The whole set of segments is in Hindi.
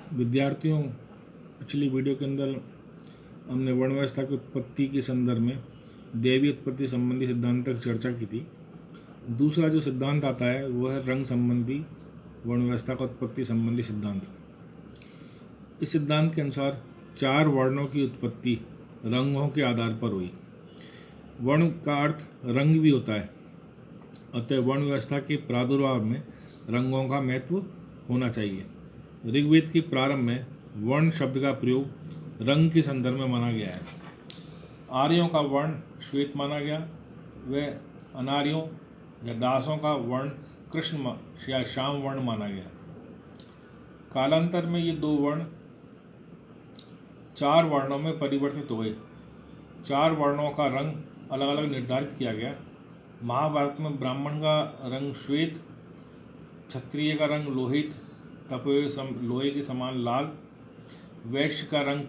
विद्यार्थियों, पिछली वीडियो के अंदर हमने वर्ण व्यवस्था की उत्पत्ति के संदर्भ में दैवीय उत्पत्ति संबंधी सिद्धांत तक चर्चा की थी। दूसरा जो सिद्धांत आता है वह है रंग संबंधी वर्ण व्यवस्था का उत्पत्ति संबंधी सिद्धांत। इस सिद्धांत के अनुसार 4 वर्णों की उत्पत्ति रंगों के आधार पर हुई। वर्ण का अर्थ रंग भी होता है, अतः वर्ण व्यवस्था के प्रादुर्भाव में रंगों का महत्व होना चाहिए। ऋग्वेद के प्रारंभ में वर्ण शब्द का प्रयोग रंग के संदर्भ में माना गया है। आर्यों का वर्ण श्वेत माना गया, व अनार्यों या दासों का वर्ण कृष्ण या श्याम वर्ण माना गया। कालांतर में ये 2 वर्ण 4 वर्णों में परिवर्तित हो गए। 4 वर्णों का रंग अलग अलग निर्धारित किया गया। महाभारत में ब्राह्मण का रंग श्वेत, क्षत्रिय का रंग लोहित लोहे के समान लाल, वैश्य का रंग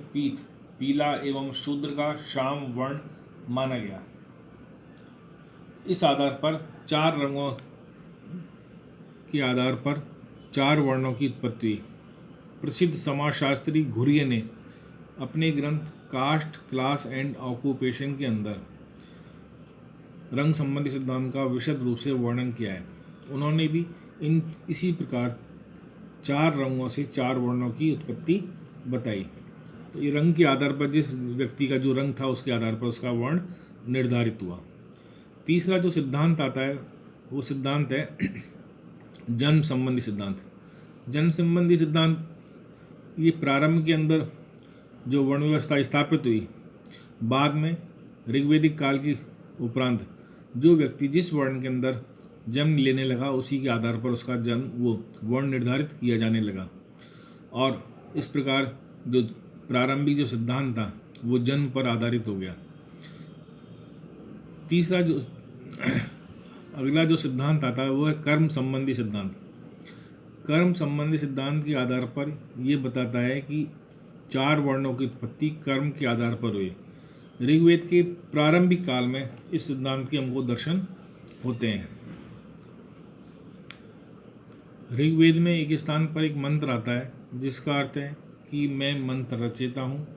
पीला एवं शूद्र का श्याम वर्ण माना गया। इस आधार पर 4 रंगों के आधार पर 4 वर्णों की उत्पत्ति हुई। प्रसिद्ध समाजशास्त्री घुरिये ने अपने ग्रंथ कास्ट, क्लास एंड ऑक्यूपेशन के अंदर रंग संबंधी सिद्धांत का विशद रूप से वर्णन किया है। उन्होंने भी इसी प्रकार 4 रंगों से 4 वर्णों की उत्पत्ति बताई। तो ये रंग के आधार पर जिस व्यक्ति का जो रंग था उसके आधार पर उसका वर्ण निर्धारित हुआ। तीसरा जो सिद्धांत आता है वो सिद्धांत है जन्म संबंधी सिद्धांत। जन्म संबंधी सिद्धांत ये प्रारंभ के अंदर जो वर्ण व्यवस्था स्थापित हुई, बाद में ऋग्वेदिक काल के उपरांत जो व्यक्ति जिस वर्ण के अंदर जन्म लेने लगा उसी के आधार पर उसका जन्म वो वर्ण निर्धारित किया जाने लगा। और इस प्रकार जो प्रारंभिक जो सिद्धांत था वो जन्म पर आधारित हो गया। तीसरा जो अगला जो सिद्धांत आता है वो है कर्म संबंधी सिद्धांत। कर्म संबंधी सिद्धांत के आधार पर ये बताता है कि 4 वर्णों की उत्पत्ति कर्म के आधार पर हुई। ऋग्वेद के प्रारंभिक काल में इस सिद्धांत के हमको दर्शन होते हैं। ऋग्वेद में एक स्थान पर एक मंत्र आता है जिसका अर्थ है कि मैं मंत्र रचेता हूँ,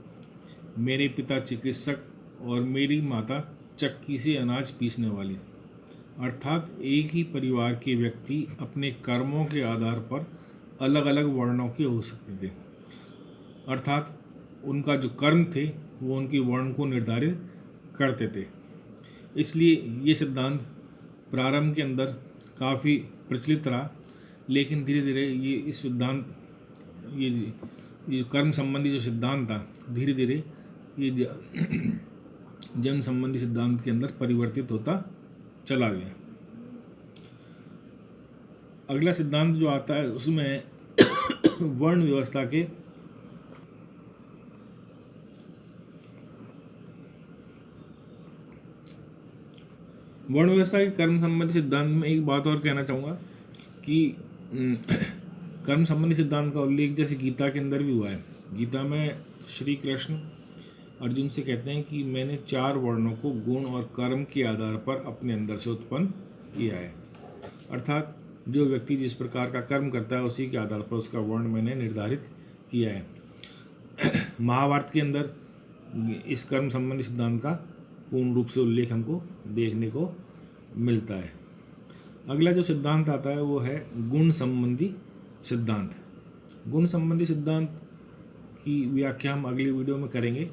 मेरे पिता चिकित्सक और मेरी माता चक्की से अनाज पीसने वाली। अर्थात एक ही परिवार के व्यक्ति अपने कर्मों के आधार पर अलग अलग वर्णों के हो सकते थे। अर्थात उनका जो कर्म थे वो उनके वर्ण को निर्धारित करते थे। इसलिए ये सिद्धांत प्रारंभ के अंदर काफ़ी प्रचलित रहा, लेकिन धीरे धीरे ये इस सिद्धांत ये कर्म संबंधी जो सिद्धांत था धीरे धीरे ये जन्म संबंधी सिद्धांत के अंदर परिवर्तित होता चला गया। अगला सिद्धांत जो आता है उसमें वर्ण व्यवस्था के वर्ण व्यवस्था के कर्म संबंधी सिद्धांत में एक बात और कहना चाहूँगा कि कर्म संबंधी सिद्धांत का उल्लेख जैसे गीता के अंदर भी हुआ है। गीता में श्री कृष्ण अर्जुन से कहते हैं कि मैंने 4 वर्णों को गुण और कर्म के आधार पर अपने अंदर से उत्पन्न किया है। अर्थात जो व्यक्ति जिस प्रकार का कर्म करता है उसी के आधार पर उसका वर्ण मैंने निर्धारित किया है। महाभारत के अंदर इस कर्म संबंधी सिद्धांत का पूर्ण रूप से उल्लेख हमको देखने को मिलता है। अगला जो सिद्धांत आता है वो है गुण संबंधी सिद्धांत। गुण संबंधी सिद्धांत की व्याख्या हम अगली वीडियो में करेंगे।